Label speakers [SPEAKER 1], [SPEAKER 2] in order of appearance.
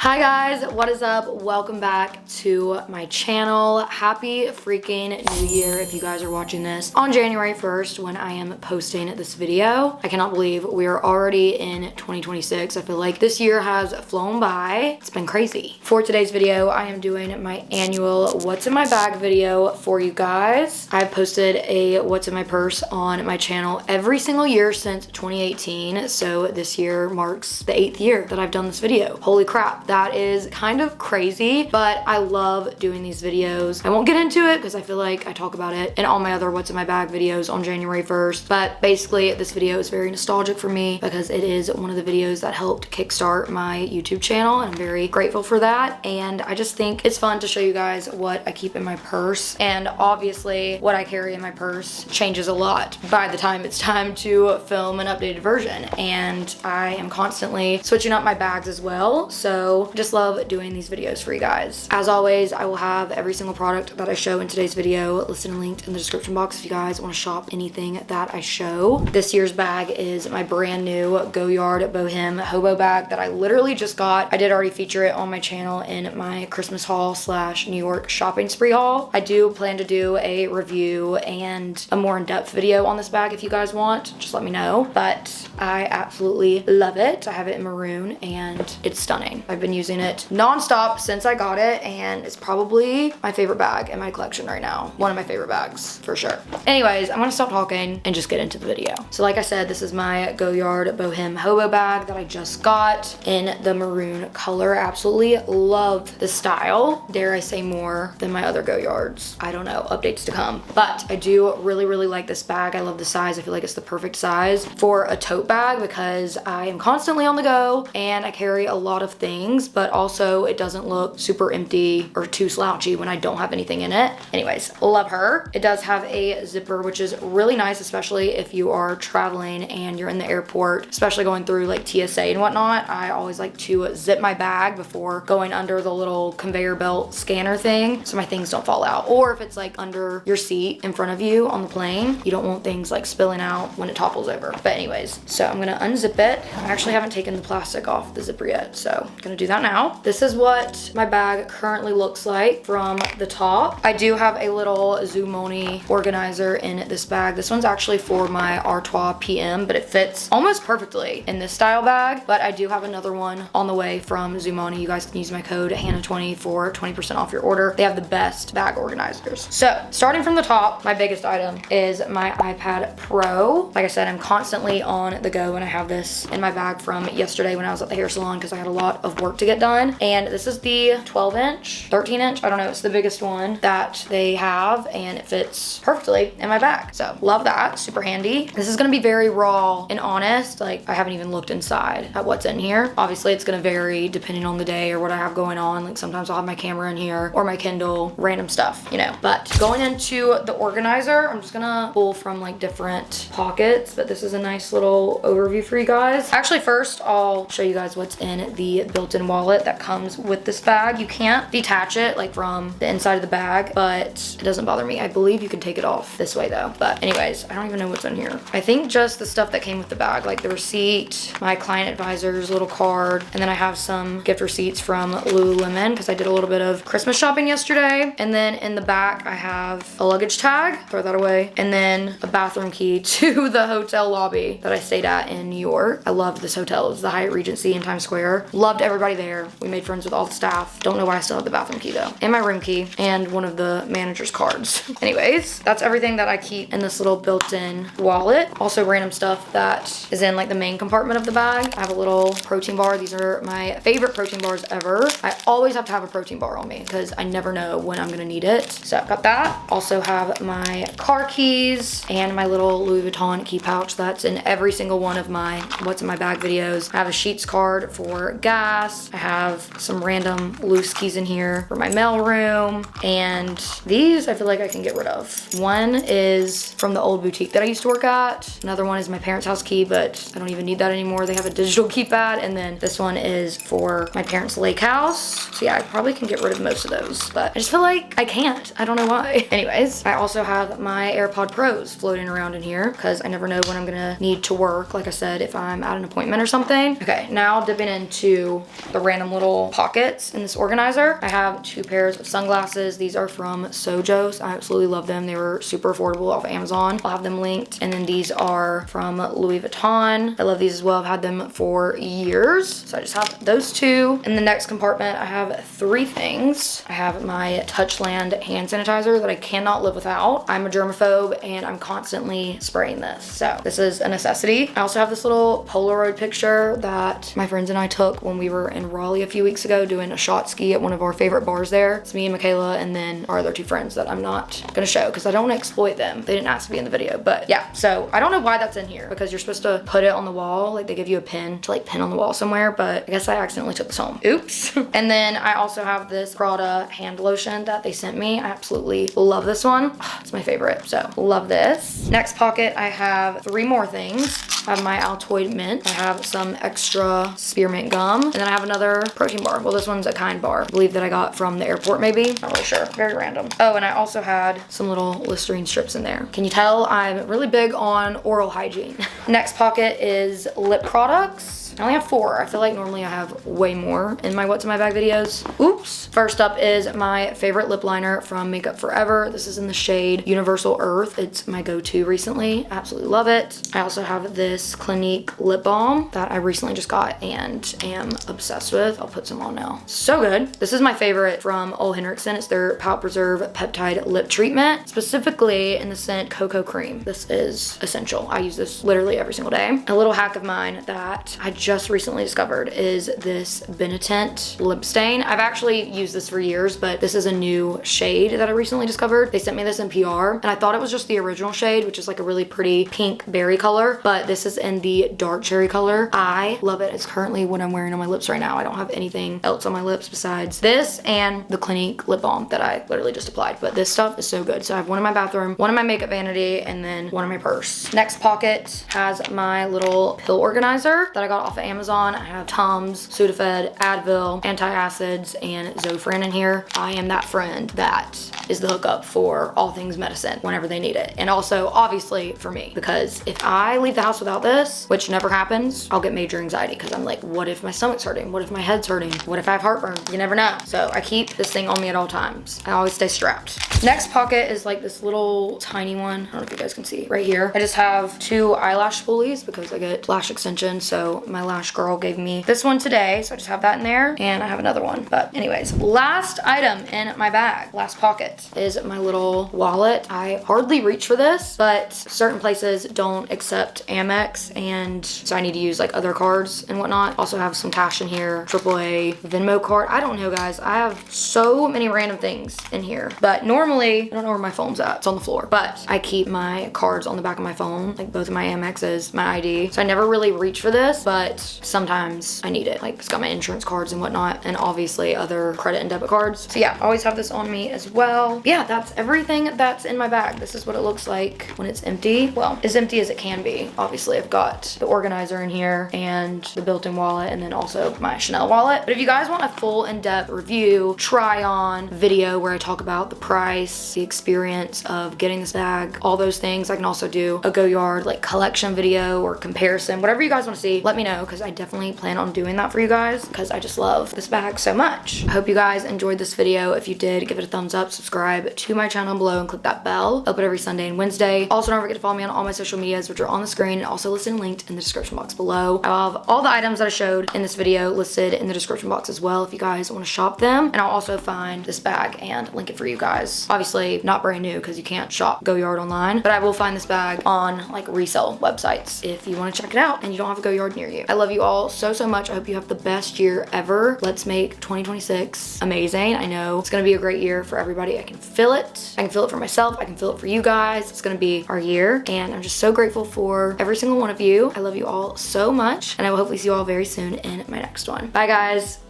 [SPEAKER 1] Hi guys, what is up? Welcome back to my channel. Happy freaking New Year if you guys are watching this on January 1st when I am posting this video. I cannot believe we are already in 2026. I feel like this year has flown by. It's been crazy. For today's video, I am doing my annual What's in My Bag video for you guys. I've posted a What's in My Purse on my channel every single year since 2018. So this year marks the 8th year that I've done this video. Holy crap. That is kind of crazy, but I love doing these videos. I won't get into it because I feel like I talk about it in all my other What's in My Bag videos on January 1st. But basically, this video is very nostalgic for me because it is one of the videos that helped kickstart my YouTube channel, and I'm very grateful for that. And I just think it's fun to show you guys what I keep in my purse. And obviously, what I carry in my purse changes a lot by the time it's time to film an updated version. And I am constantly switching up my bags as well. So just love doing these videos for you guys. As always, I will have every single product that I show in today's video listed and linked in the description box if you guys want to shop anything that I show. This year's bag is my brand new Goyard Bohème Hobo bag that I literally just got. I did already feature it on my channel in my Christmas haul / New York shopping spree haul. I do plan to do a review and a more in-depth video on this bag if you guys want. Just let me know. But I absolutely love it. I have it in maroon and it's stunning. I've been using it non-stop since I got it, and it's probably my favorite bag in my collection right now. One of my favorite bags for sure. Anyways, I'm gonna stop talking and just get into the video. So like I said, this is my Goyard Bohème Hobo bag that I just got in the maroon color. I absolutely love the style. Dare I say more than my other Goyards. I don't know, updates to come. But I do really like this bag. I love the size. I feel like it's the perfect size for a tote bag because I am constantly on the go and I carry a lot of things, but also it doesn't look super empty or too slouchy when I don't have anything in it. Anyways, love her. It does have a zipper, which is really nice, especially if you are traveling and you're in the airport, especially going through like TSA and whatnot. I always like to zip my bag before going under the little conveyor belt scanner thing so my things don't fall out. Or if it's like under your seat in front of you on the plane, you don't want things like spilling out when it topples over. But anyways, so I'm gonna unzip it. I actually haven't taken the plastic off the zipper yet, so I'm gonna do that now. This is what my bag currently looks like from the top. I do have a little Zumoni organizer in this bag. This one's actually for my Artois PM, but it fits almost perfectly in this style bag. But I do have another one on the way from Zumoni. You guys can use my code Hannah20 for 20% off your order. They have the best bag organizers. So starting from the top, my biggest item is my iPad Pro. Like I said, I'm constantly on the go, and I have this in my bag from yesterday when I was at the hair salon because I had a lot of work to get done. And this is the 12-inch, 13-inch, I don't know, it's the biggest one that they have, and it fits perfectly in my bag. So love that, super handy. This is gonna be very raw and honest. Like, I haven't even looked inside at what's in here. Obviously, it's gonna vary depending on the day or what I have going on. Like, sometimes I'll have my camera in here or my Kindle, random stuff, you know. But going into the organizer, I'm just gonna pull from like different pockets, but this is a nice little overview for you guys. Actually, first, I'll show you guys what's in the built-in wallet that comes with this bag. You can't detach it like from the inside of the bag, but it doesn't bother me. I believe you can take it off this way though. But anyways, I don't even know what's in here. I think just the stuff that came with the bag, like the receipt, my client advisor's little card, and then I have some gift receipts from Lululemon because I did a little bit of Christmas shopping yesterday. And then in the back, I have a luggage tag, throw that away, and then a bathroom key to the hotel lobby that I stayed at in New York. I loved this hotel. It was the Hyatt Regency in Times Square. Loved everybody there. We made friends with all the staff. Don't know why I still have the bathroom key though. And my room key and one of the manager's cards. Anyways, that's everything that I keep in this little built-in wallet. Also random stuff that is in like the main compartment of the bag. I have a little protein bar. These are my favorite protein bars ever. I always have to have a protein bar on me because I never know when I'm gonna need it. So I've got that. Also have my car keys and my little Louis Vuitton key pouch that's in every single one of my What's in My Bag videos. I have a Sheets card for gas. I have some random loose keys in here for my mail room, and these I feel like I can get rid of. One is from the old boutique that I used to work at. Another one is my parents' house key, but I don't even need that anymore. They have a digital keypad. And then this one is for my parents' lake house. So yeah, I probably can get rid of most of those, but I just feel like I can't. I don't know why. Anyways, I also have my AirPod Pros floating around in here because I never know when I'm gonna need to work, like I said, if I'm at an appointment or something. Okay, now dipping into the random little pockets in this organizer. I have 2 pairs of sunglasses. These are from Sojo's. I absolutely love them. They were super affordable off Amazon. I'll have them linked. And then these are from Louis Vuitton. I love these as well. I've had them for years. So I just have those 2. In the next compartment, I have 3 things. I have my Touchland hand sanitizer that I cannot live without. I'm a germaphobe and I'm constantly spraying this. So this is a necessity. I also have this little Polaroid picture that my friends and I took when we were in Raleigh a few weeks ago doing a shot ski at one of our favorite bars there. It's me and Michaela and then our other 2 friends that I'm not gonna show because I don't want to exploit them. They didn't ask to be in the video, but yeah. So I don't know why that's in here because you're supposed to put it on the wall. Like they give you a pin to like pin on the wall somewhere, but I guess I accidentally took this home. Oops. And then I also have this Prada hand lotion that they sent me. I absolutely love this one. It's my favorite, so love this. Next pocket, I have 3 more things. I have my Altoid mint. I have some extra spearmint gum. And then I have another protein bar. Well, this one's a Kind bar. I believe that I got from the airport maybe. Not really sure. Very random. Oh, and I also had some little Listerine strips in there. Can you tell I'm really big on oral hygiene? Next pocket is lip products. I only have 4. I feel like normally I have way more in my what's in my bag videos. Oops. First up is my favorite lip liner from Makeup Forever. This is in the shade Universal Earth. It's my go-to recently. Absolutely love it. I also have this Clinique lip balm that I recently just got and am obsessed with. I'll put some on now. So good. This is my favorite from Ole Henriksen. It's their Pout Preserve Peptide Lip Treatment, specifically in the scent Cocoa Cream. This is essential. I use this literally every single day. A little hack of mine that I just recently discovered is this Benetint lip stain. I've actually used this for years, but this is a new shade that I recently discovered. They sent me this in PR and I thought it was just the original shade, which is like a really pretty pink berry color, but this is in the dark cherry color. I love it. It's currently what I'm wearing on my lips right now. I don't have anything else on my lips besides this and the Clinique lip balm that I literally just applied, but this stuff is so good. So I have one in my bathroom, one in my makeup vanity, and then one in my purse. Next pocket has my little pill organizer that I got off of Amazon. I have Tums, Sudafed, Advil, antacids, and Zofran in here. I am that friend that is the hookup for all things medicine whenever they need it. And also, obviously, for me, because if I leave the house without this, which never happens, I'll get major anxiety because I'm like, what if my stomach's hurting? What if my head's hurting? What if I have heartburn? You never know. So I keep this thing on me at all times. I always stay strapped. Next pocket is like this little tiny one. I don't know if you guys can see right here. I just have 2 eyelash spoolies because I get lash extensions. So my lash girl gave me this one today. So I just have that in there and I have another one. But anyways, last item in my bag, last pocket, is my little wallet. I hardly reach for this, but certain places don't accept Amex and so I need to use like other cards and whatnot. Also have some cash in here, AAA, Venmo card. I don't know guys, I have so many random things in here, but normally, I don't know where my phone's at, it's on the floor, but I keep my cards on the back of my phone, like both of my Amexes, my ID. So I never really reach for this, but sometimes I need it. Like it's got my insurance cards and whatnot, and obviously other credit and debit cards. So yeah, I always have this on me as well. Yeah, that's everything that's in my bag. This is what it looks like when it's empty. Well, as empty as it can be. Obviously I've got the organizer in here and the built-in wallet and then also my Chanel wallet. But if you guys want a full in-depth review, try on video where I talk about the price, the experience of getting this bag, all those things, I can also do a Goyard like collection video or comparison, whatever you guys want to see, let me know because I definitely plan on doing that for you guys because I just love this bag so much. I hope you guys enjoyed this video. If you did, give it a thumbs up, subscribe to my channel below and click that bell. Upload every Sunday and Wednesday. Also don't forget to follow me on all my social medias, which are on the screen and also listed and linked in the description box below. I have all the items that I showed in this video listed in the description box as well if you guys want to shop them. And I'll also find this bag and link it for you guys. Obviously not brand new because you can't shop Goyard online, but I will find this bag on like resale websites if you want to check it out and you don't have a Goyard near you. I love you all so much. I hope you have the best year ever. Let's make 2026 amazing. I know it's gonna be a great year for everybody. I can feel it. I can feel it for myself. I can feel it for you guys. It's gonna be our year and I'm just so grateful for every single one of you. I love you all so much and I will hopefully see you all very soon in my next one. Bye guys.